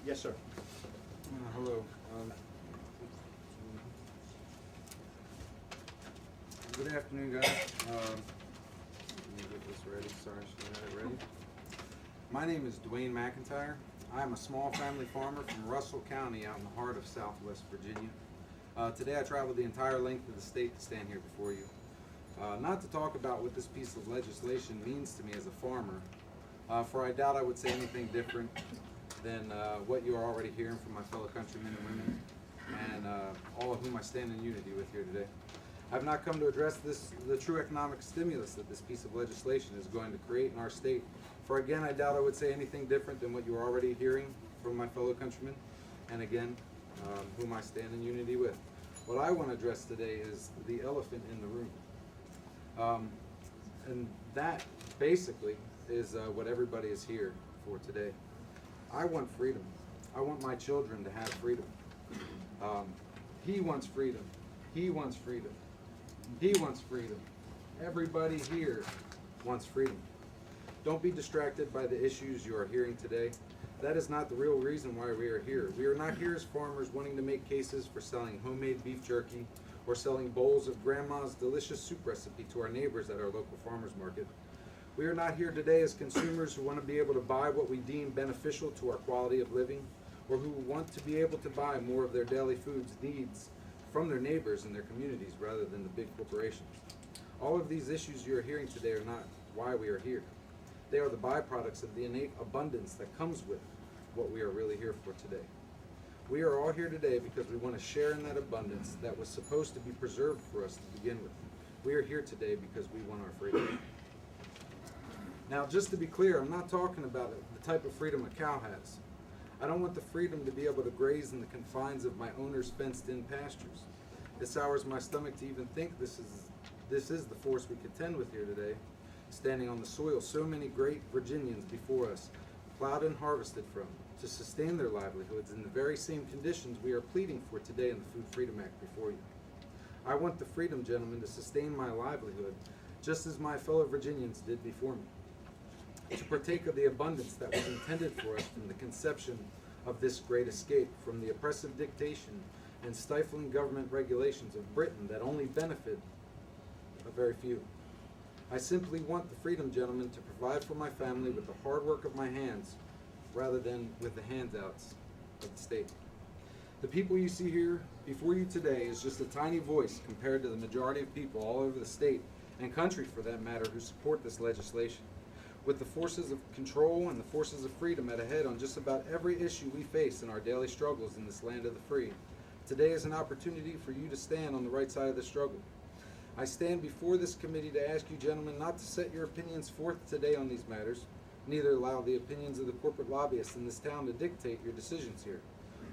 Yes, sir. Hello. Good afternoon, guys. Let me get this ready. Sorry, I should have had it ready. My name is Dwayne McIntire. I am a small family farmer from Russell County out in the heart of Southwest Virginia. Today I traveled the entire length of the state to stand here before you. Not to talk about what this piece of legislation means to me as a farmer, for I doubt I would say anything different than what you are already hearing from my fellow countrymen and women, and all of whom I stand in unity with here today. I've not come to address the true economic stimulus that this piece of legislation is going to create in our state, for again, I doubt I would say anything different than what you are already hearing from my fellow countrymen, and again, whom I stand in unity with. What I want to address today is the elephant in the room. And that basically is what everybody is here for today. I want freedom. I want my children to have freedom. He wants freedom. He wants freedom. He wants freedom. Everybody here wants freedom. Don't be distracted by the issues you are hearing today. That is not the real reason why we are here. We are not here as farmers wanting to make cases for selling homemade beef jerky or selling bowls of grandma's delicious soup recipe to our neighbors at our local farmers market. We are not here today as consumers who want to be able to buy what we deem beneficial to our quality of living, or who want to be able to buy more of their daily foods needs from their neighbors and their communities rather than the big corporations. All of these issues you are hearing today are not why we are here. They are the byproducts of the innate abundance that comes with what we are really here for today. We are all here today because we want to share in that abundance that was supposed to be preserved for us to begin with. We are here today because we want our freedom. Now, just to be clear, I'm not talking about the type of freedom a cow has. I don't want the freedom to be able to graze in the confines of my owner's fenced-in pastures. It sours my stomach to even think this is the force we contend with here today, standing on the soil so many great Virginians before us plowed and harvested from to sustain their livelihoods in the very same conditions we are pleading for today in the Food Freedom Act before you. I want the freedom, gentlemen, to sustain my livelihood just as my fellow Virginians did before me, to partake of the abundance that was intended for us from the conception of this great escape from the oppressive dictation and stifling government regulations of Britain that only benefit a very few. I simply want the freedom, gentlemen, to provide for my family with the hard work of my hands rather than with the handouts of the state. The people you see here before you today is just a tiny voice compared to the majority of people all over the state and country, for that matter, who support this legislation. With the forces of control and the forces of freedom at a head on just about every issue we face in our daily struggles in this land of the free, today is an opportunity for you to stand on the right side of the struggle. I stand before this committee to ask you, gentlemen, not to set your opinions forth today on these matters, neither allow the opinions of the corporate lobbyists in this town to dictate your decisions here.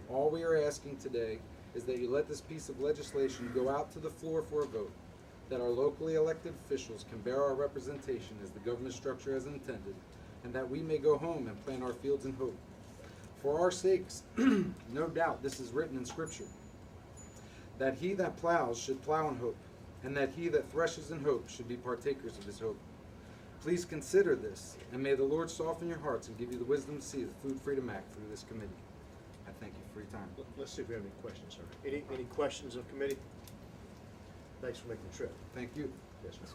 All we are asking today is that you let this piece of legislation go out to the floor for a vote, that our locally elected officials can bear our representation as the government structure has intended, and that we may go home and plant our fields in hope. For our sakes, no doubt this is written in Scripture, that he that plows should plow in hope, and that he that threshes in hope should be partakers of his hope. Please consider this, and may the Lord soften your hearts and give you the wisdom to see the Food Freedom Act through this committee. I thank you for your time. Let's see if we have any questions, sir. Any questions of committee? Thanks for making the trip. Thank you. Yes, sir.